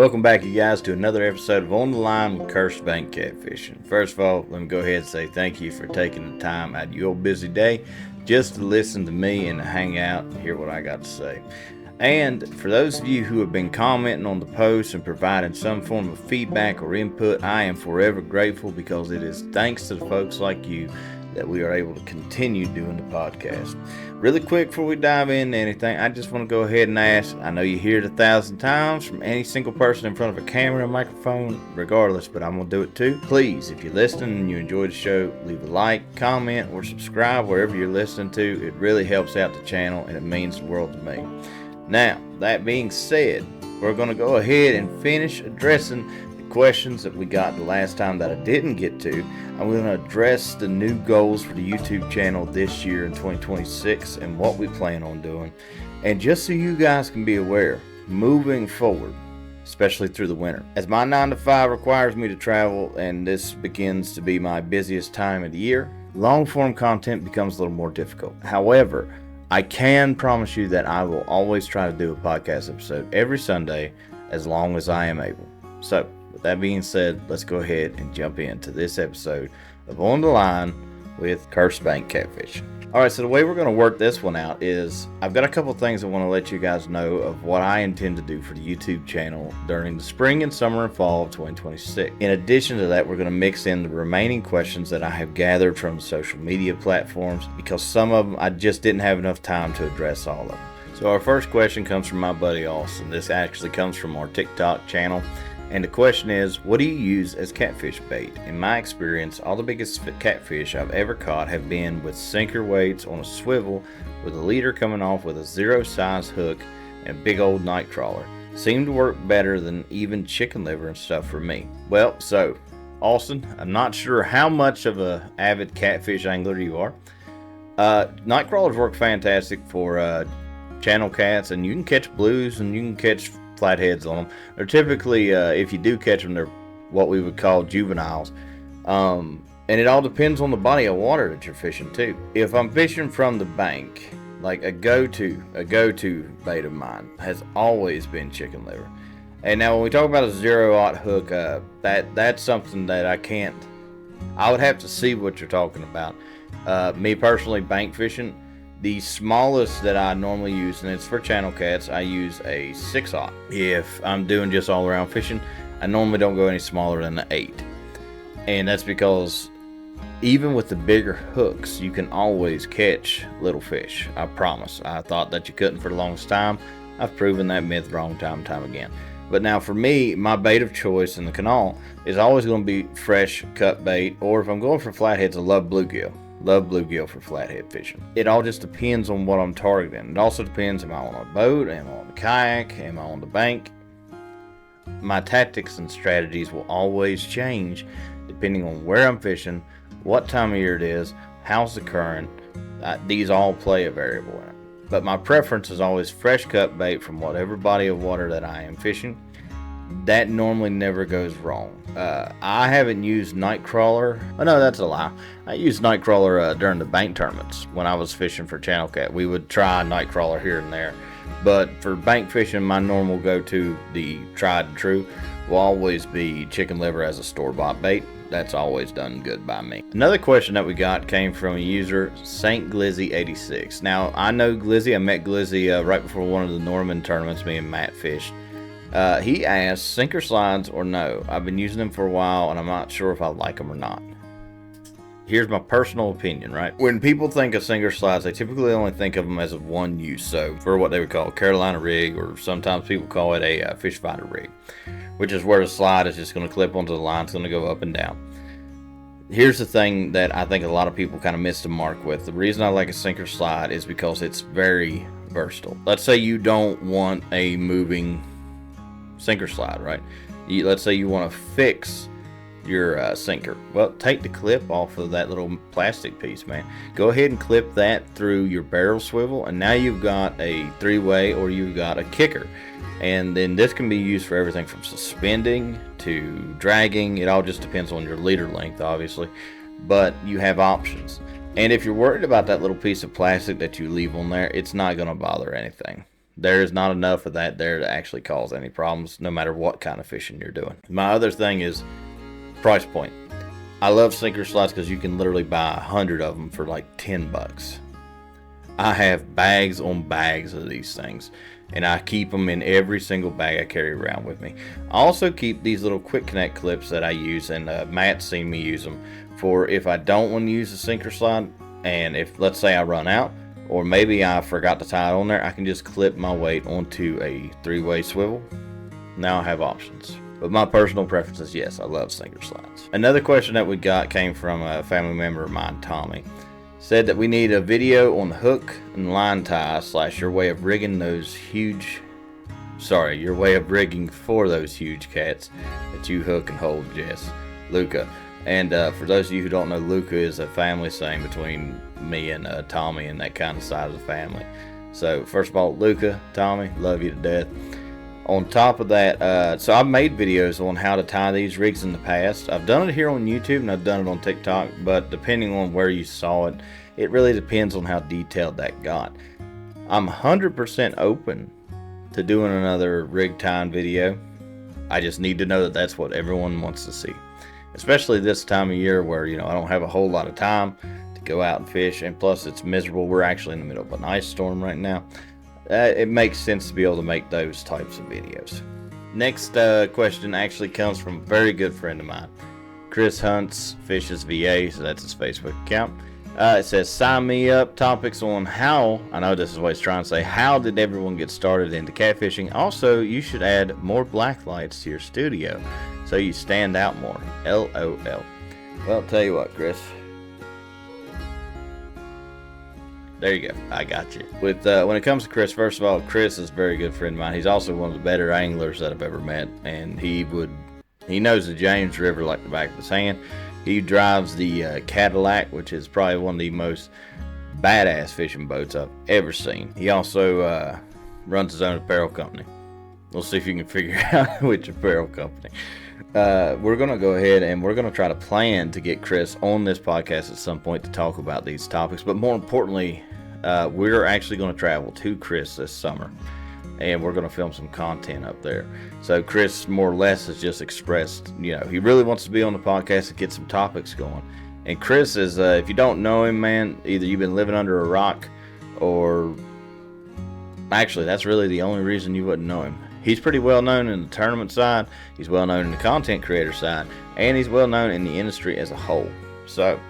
Welcome back, you guys, to another episode of On the Line with Cursed Bank Catfishing. First of all, let me go ahead and say thank you for taking the time out of your busy day just to listen to me and to hang out and hear what I got to say. And for those of you who have been commenting on the posts and providing some form of feedback or input, I am forever grateful, because it is thanks to the folks like you that we are able to continue doing the podcast. Really quick before we dive into anything, I just want to go ahead and ask, I know you hear it 1,000 times from any single person in front of a camera and microphone, regardless, but I'm going to do it too. Please, if you're listening and you enjoy the show, leave a like, comment, or subscribe wherever you're listening to. It really helps out the channel and it means the world to me. Now, that being said, we're going to go ahead and finish addressing the questions that we got the last time that I didn't get to. I'm going to address the new goals for the YouTube channel this year in 2026 and what we plan on doing. And just so you guys can be aware, moving forward, especially through the winter, as my 9 to 5 requires me to travel and this begins to be my busiest time of the year, long form content becomes a little more difficult. However, I can promise you that I will always try to do a podcast episode every Sunday as long as I am able. So, with that being said, let's go ahead and jump into this episode of On the Line with Cursed Bank Catfishing. Alright, so the way we're going to work this one out is I've got a couple things I want to let you guys know of what I intend to do for the YouTube channel during the spring and summer and fall of 2026. In addition to that, we're going to mix in the remaining questions that I have gathered from the social media platforms, because some of them I just didn't have enough time to address all of them. So our first question comes from my buddy Austin. This actually comes from our TikTok channel. And the question is, what do you use as catfish bait? In my experience, all the biggest catfish I've ever caught have been with sinker weights on a swivel with a leader coming off with a 0 size hook and a big old night crawler. Seemed to work better than even chicken liver and stuff for me. Well, so, Austin, I'm not sure how much of a avid catfish angler you are. Night crawlers work fantastic for channel cats, and you can catch blues and you can catch flatheads on them. They're typically, if you do catch them, they're what we would call juveniles. And it all depends on the body of water that you're fishing too. If I'm fishing from the bank, like a go-to bait of mine has always been chicken liver. And now when we talk about a 0-aught hook, that's something that I would have to see what you're talking about. Me personally, bank fishing, the smallest that I normally use, and it's for channel cats, I use a 6-aught. If I'm doing just all around fishing, I normally don't go any smaller than an 8. And that's because even with the bigger hooks, you can always catch little fish. I promise. I thought that you couldn't for the longest time. I've proven that myth wrong time and time again. But now for me, my bait of choice in the canal is always going to be fresh cut bait, or if I'm going for flatheads, I love bluegill. Love bluegill for flathead fishing. It all just depends on what I'm targeting. It also depends, am I on a boat, am I on a kayak, am I on the bank? My tactics and strategies will always change depending on where I'm fishing, what time of year it is, how's the current. These all play a variable in it. But my preference is always fresh cut bait from whatever body of water that I am fishing. That normally never goes wrong. I haven't used Nightcrawler. Oh no, that's a lie. I used Nightcrawler during the bank tournaments when I was fishing for channel cat. We would try Nightcrawler here and there. But for bank fishing, my normal go-to, the tried and true, will always be chicken liver as a store-bought bait. That's always done good by me. Another question that we got came from a user, Saint Glizzy 86. Now, I know Glizzy. I met Glizzy right before one of the Norman tournaments me and Matt fished. He asked, sinker slides or no? I've been using them for a while and I'm not sure if I like them or not. Here's my personal opinion, right? When people think of sinker slides, they typically only think of them as of one use. So for what they would call a Carolina rig, or sometimes people call it a fish finder rig, which is where the slide is just going to clip onto the line. It's going to go up and down. Here's the thing that I think a lot of people kind of miss the mark with. The reason I like a sinker slide is because it's very versatile. Let's say you don't want a moving sinker slide, right? Let's say you want to fix your sinker. Well, take the clip off of that little plastic piece, man. Go ahead and clip that through your barrel swivel, and now you've got a 3-way, or you've got a kicker. And then this can be used for everything from suspending to dragging. It all just depends on your leader length, obviously, but you have options. And if you're worried about that little piece of plastic that you leave on there, it's not going to bother anything. There is not enough of that there to actually cause any problems, no matter what kind of fishing you're doing. My other thing is price point. I love sinker slides because you can literally buy 100 of them for like 10 bucks. I have bags on bags of these things, and I keep them in every single bag I carry around with me. I also keep these little quick connect clips that I use, and Matt's seen me use them for if I don't want to use a sinker slide, and if, let's say, I run out, or maybe I forgot to tie it on there, I can just clip my weight onto a 3-way swivel. Now I have options. But my personal preference is yes, I love sinker slides. Another question that we got came from a family member of mine, Tommy. Said that we need a video on the hook and line tie / your way of rigging those huge, your way of rigging for those huge cats that you hook and hold, Jess. Luca. And for those of you who don't know, Luca is a family saying between me and Tommy and that kind of side of the family. So first of all, Luca, Tommy, love you to death. On top of that, so I've made videos on how to tie these rigs in the past. I've done it here on YouTube and I've done it on TikTok, but depending on where you saw it, it really depends on how detailed that got. I'm 100% open to doing another rig tying video. I just need to know that that's what everyone wants to see. Especially this time of year where, I don't have a whole lot of time to go out and fish, and plus it's miserable. We're actually in the middle of an ice storm right now. It makes sense to be able to make those types of videos. Next question actually comes from a very good friend of mine. Chris Hunts Fishes VA, so that's his Facebook account. It says, sign me up. Topics on how, I know this is what he's trying to say, how did everyone get started into catfishing? Also, you should add more black lights to your studio so you stand out more. LOL. Well, I'll tell you what, Chris. There you go. I got you. With when it comes to Chris, first of all, Chris is a very good friend of mine. He's also one of the better anglers that I've ever met, and he knows the James River like the back of his hand. He drives the Cadillac, which is probably one of the most badass fishing boats I've ever seen. He also runs his own apparel company. We'll see if you can figure out which apparel company. We're going to go ahead and we're going to try to plan to get Chris on this podcast at some point to talk about these topics. But more importantly, we're actually going to travel to Chris this summer, and we're going to film some content up there. So Chris more or less has just expressed, he really wants to be on the podcast and get some topics going. And Chris is, if you don't know him, man, either you've been living under a rock, or actually that's really the only reason you wouldn't know him. He's pretty well known in the tournament side, he's well known in the content creator side, and he's well known in the industry as a whole. So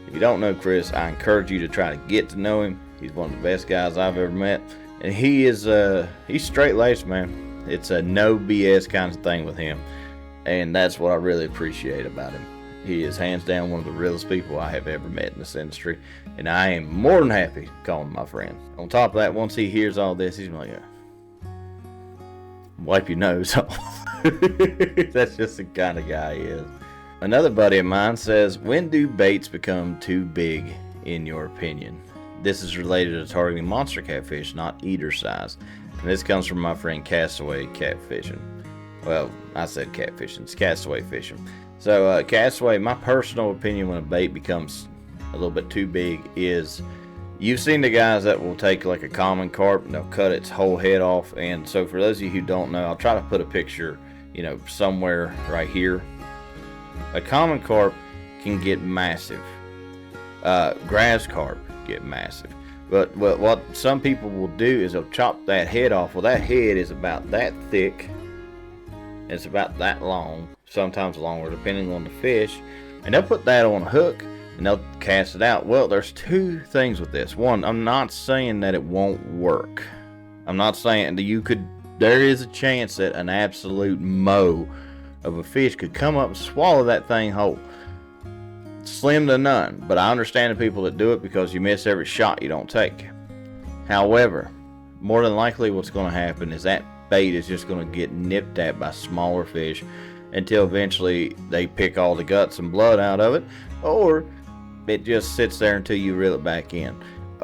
if you don't know Chris, I encourage you to try to get to know him. He's one of the best guys I've ever met, and he's straight laced, man. It's a no BS kind of thing with him, and that's what I really appreciate about him. He is hands down one of the realest people I have ever met in this industry, and I am more than happy to call him my friend. On top of that, once he hears all this, he's like, wipe your nose off. That's just the kind of guy he is. Another buddy of mine says, when do baits become too big in your opinion? This is related to targeting monster catfish, not eater size. And this comes from my friend Castaway Catfishing. Well, I said catfishing, it's Castaway Fishing. So Castaway, my personal opinion when a bait becomes a little bit too big is, you've seen the guys that will take like a common carp and they'll cut its whole head off. And so for those of you who don't know, I'll try to put a picture, somewhere right here. A common carp can get massive. Grass carp get massive. But what some people will do is they'll chop that head off. Well, that head is about that thick. It's about that long, sometimes longer, depending on the fish. And they'll put that on a hook and they'll cast it out. Well, there's two things with this. One, I'm not saying that it won't work. I'm not saying that there is a chance that an absolute moe of a fish could come up and swallow that thing whole. Slim to none, but I understand the people that do it because you miss every shot you don't take. However, more than likely what's going to happen is that bait is just going to get nipped at by smaller fish until eventually they pick all the guts and blood out of it, or it just sits there until you reel it back in.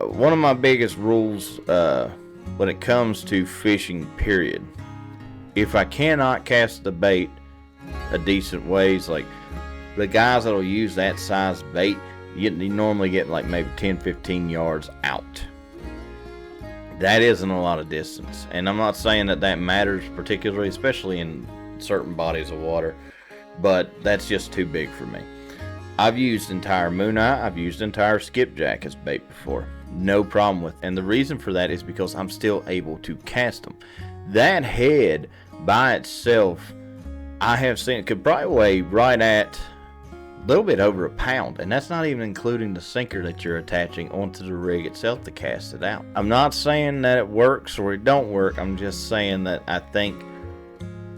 One of my biggest rules when it comes to fishing, period, if I cannot cast the bait a decent ways, like the guys that'll use that size bait, you normally get like maybe 10-15 yards out. That isn't a lot of distance, and I'm not saying that that matters particularly, especially in certain bodies of water, but that's just too big for me. I've used entire moon eye, I've used entire skipjack as bait before, no problem with, and the reason for that is because I'm still able to cast them. That head by itself, I have seen it could probably weigh right at a little bit over a pound, and that's not even including the sinker that you're attaching onto the rig itself to cast it out. I'm not saying that it works or it don't work, I'm just saying that I think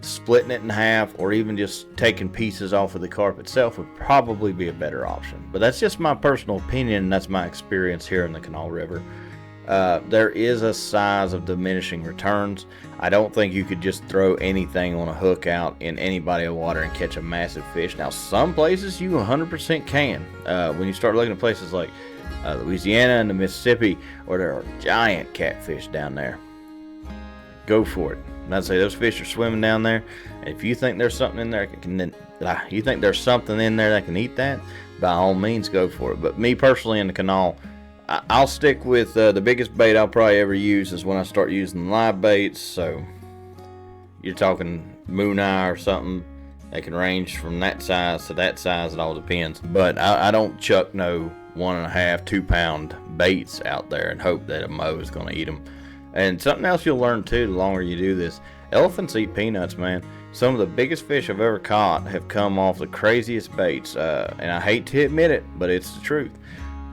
splitting it in half or even just taking pieces off of the carp itself would probably be a better option. But that's just my personal opinion, and that's my experience here in the Kanawha River. There is a size of diminishing returns. I don't think you could just throw anything on a hook out in any body of water and catch a massive fish. Now, some places you 100% can. When you start looking at places like Louisiana and the Mississippi, where there are giant catfish down there, go for it. And I'd say those fish are swimming down there. And if you think there's something in there that can eat that, by all means go for it. But me personally in the canal, I'll stick with the biggest bait I'll probably ever use is when I start using live baits. So you're talking moon eye or something that can range from that size to that size. It all depends. But I don't chuck no 1.5, 2 pound baits out there and hope that a moe is going to eat them. And something else you'll learn too the longer you do this, elephants eat peanuts, man. Some of the biggest fish I've ever caught have come off the craziest baits, and I hate to admit it, but it's the truth.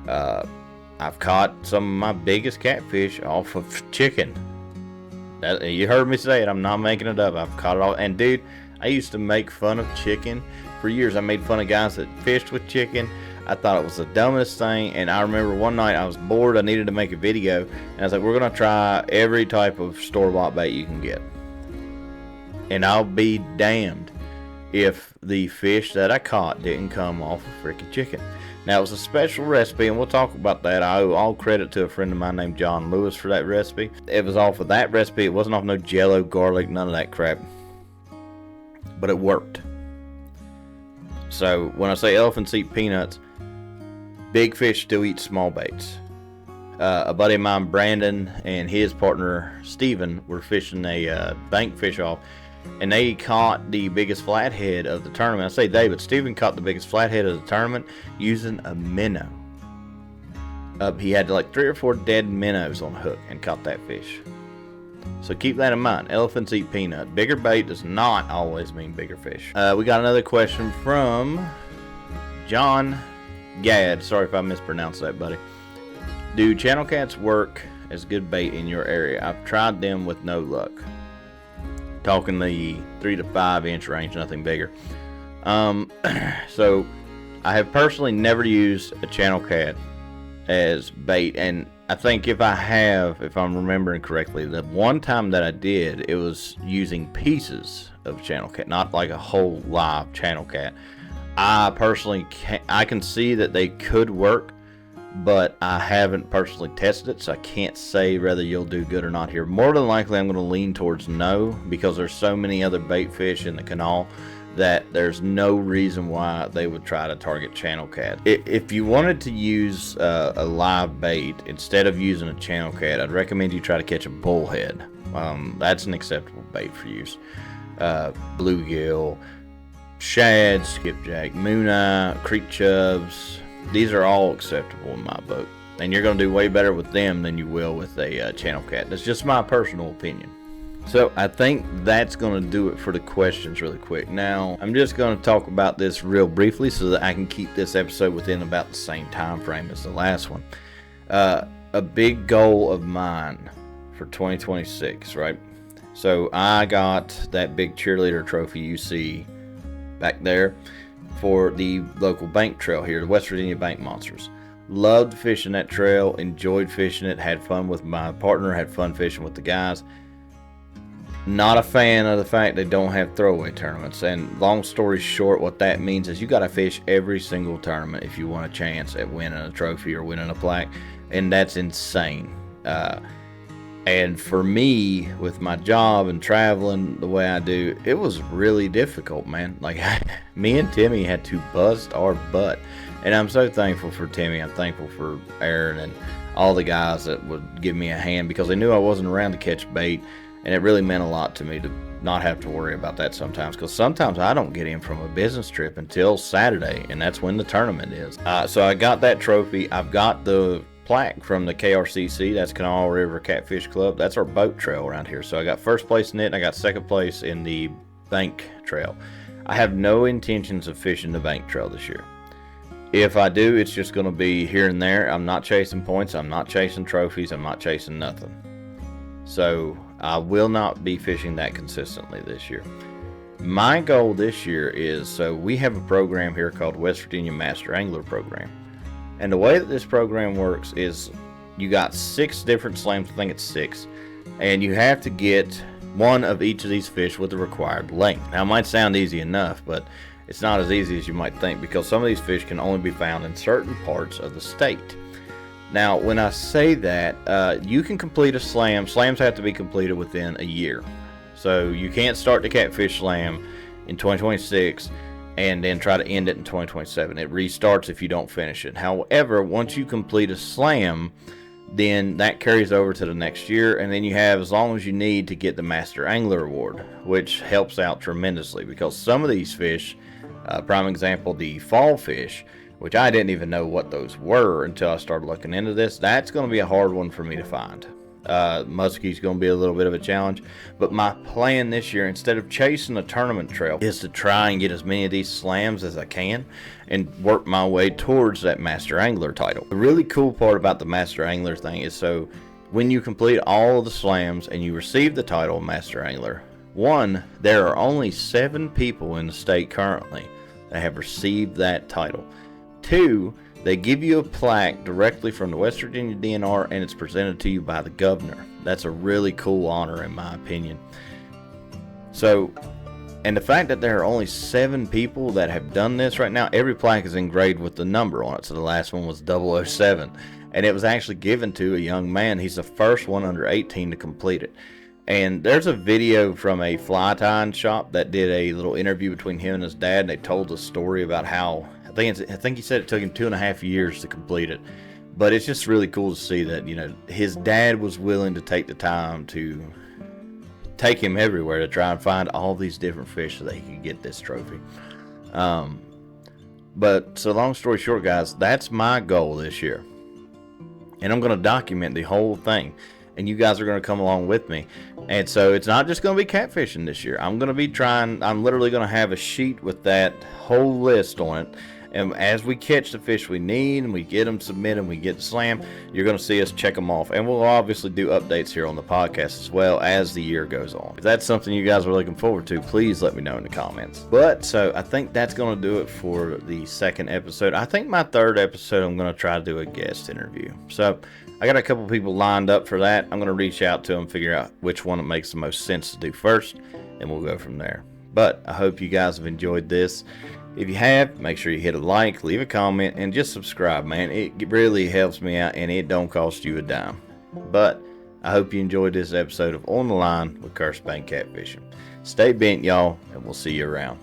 I've caught some of my biggest catfish off of chicken. You heard me say it, I'm not making it up. I've caught it all. And dude, I used to make fun of chicken for years. I made fun of guys that fished with chicken. I thought it was the dumbest thing, and I remember one night I was bored, I needed to make a video, and I was like, we're going to try every type of store-bought bait you can get. And I'll be damned if the fish that I caught didn't come off of freaking chicken. Now, it was a special recipe, and we'll talk about that. I owe all credit to a friend of mine named John Lewis for that recipe. It was off of that recipe. It wasn't off no jello, garlic, none of that crap. But it worked. So, when I say elephants eat peanuts, big fish still eat small baits. A buddy of mine, Brandon, and his partner, Steven, were fishing a bank fish off, and they caught the biggest flathead of the tournament. I say they, but Steven caught the biggest flathead of the tournament using a minnow. He had like 3 or 4 dead minnows on hook and caught that fish. So keep that in mind. Elephants eat peanut. Bigger bait does not always mean bigger fish. We got another question from John Gad. Sorry if I mispronounced that, buddy. Do channel cats work as good bait in your area? I've tried them with no luck. Talking the 3 to 5 inch range, nothing bigger. So I have personally never used a channel cat as bait, and I think if I'm remembering correctly, the one time that I did, it was using pieces of channel cat, not like a whole live channel cat. I personally I can see that they could work, but I haven't personally tested it, so I can't say whether you'll do good or not here. More than likely, I'm going to lean towards no, because there's so many other bait fish in the canal that there's no reason why they would try to target channel cat. If you wanted to use a live bait instead of using a channel cat, I'd recommend you try to catch a bullhead. That's an acceptable bait for use. Bluegill, shad, skipjack, moon eye, creek chubs, these are all acceptable in my book, and you're going to do way better with them than you will with a channel cat. That's just my personal opinion. So I think that's going to do it for the questions really quick. Now, I'm just going to talk about this real briefly so that I can keep this episode within about the same time frame as the last one. A big goal of mine for 2026, right? So I got that big cheerleader trophy you see back there for the local bank trail here, the West Virginia Bank Monsters. Loved fishing that trail, enjoyed fishing it, had fun with my partner, had fun fishing with the guys. Not a fan of the fact they don't have throwaway tournaments, and long story short, what that means is you got to fish every single tournament if you want a chance at winning a trophy or winning a plaque, and that's insane. And for me, with my job and traveling the way I do, it was really difficult, man. Like, me and Timmy had to bust our butt. And I'm so thankful for Timmy. I'm thankful for Aaron and all the guys that would give me a hand because they knew I wasn't around to catch bait, and it really meant a lot to me to not have to worry about that sometimes, because sometimes I don't get in from a business trip until Saturday, and that's when the tournament is. So I got that trophy. I've got the plaque from the KRCC, that's Kanawha River Catfish Club. That's our boat trail around here. So I got first place in it, and I got second place in the bank trail. I have no intentions of fishing the bank trail this year. If I do, it's just going to be here and there. I'm not chasing points. I'm not chasing trophies. I'm not chasing nothing. So I will not be fishing that consistently this year. My goal this year is, so we have a program here called West Virginia Master Angler Program. And the way that this program works is you got 6 different slams. I think it's 6. And you have to get one of each of these fish with the required length. Now, it might sound easy enough, but it's not as easy as you might think, because some of these fish can only be found in certain parts of the state. Now, when I say that, you can complete a slam. Slams have to be completed within a year. So you can't start the catfish slam in 2026 and then try to end it in 2027. It restarts if you don't finish it. However, once you complete a slam, then that carries over to the next year, and then you have as long as you need to get the Master Angler Award, which helps out tremendously, because some of these fish, prime example, the fall fish, which I didn't even know what those were until I started looking into this. That's going to be a hard one for me to find. Muskie's going to be a little bit of a challenge, but my plan this year, instead of chasing a tournament trail, is to try and get as many of these slams as I can and work my way towards that Master Angler title. The really cool part about the Master Angler thing is, so when you complete all of the slams and you receive the title of Master Angler, one, there are only 7 people in the state currently that have received that title. 2, they give you a plaque directly from the West Virginia DNR, and it's presented to you by the governor. That's a really cool honor, in my opinion. So, and the fact that there are only 7 people that have done this right now, every plaque is engraved with the number on it. So the last one was 007, and it was actually given to a young man. He's the first one under 18 to complete it. And there's a video from a fly tying shop that did a little interview between him and his dad, and they told the story about how, I think he said it took him 2.5 years to complete it. But it's just really cool to see that, you know, his dad was willing to take the time to take him everywhere to try and find all these different fish so that he could get this trophy. But so long story short, guys, that's my goal this year. And I'm going to document the whole thing. And you guys are going to come along with me. And so it's not just going to be catfishing this year. I'm going to be I'm literally going to have a sheet with that whole list on it. And as we catch the fish we need and we get them submitted and we get the slam, you're going to see us check them off. And we'll obviously do updates here on the podcast as well as the year goes on. If that's something you guys are looking forward to, please let me know in the comments. But so I think that's going to do it for the second episode. I think my third episode, I'm going to try to do a guest interview. So I got a couple people lined up for that. I'm going to reach out to them, figure out which one it makes the most sense to do first, and we'll go from there. But I hope you guys have enjoyed this. If you have, make sure you hit a like, leave a comment, and just subscribe, man. It really helps me out, and it don't cost you a dime. But I hope you enjoyed this episode of On the Line with Cursed Bank Catfishing. Stay bent, y'all, and we'll see you around.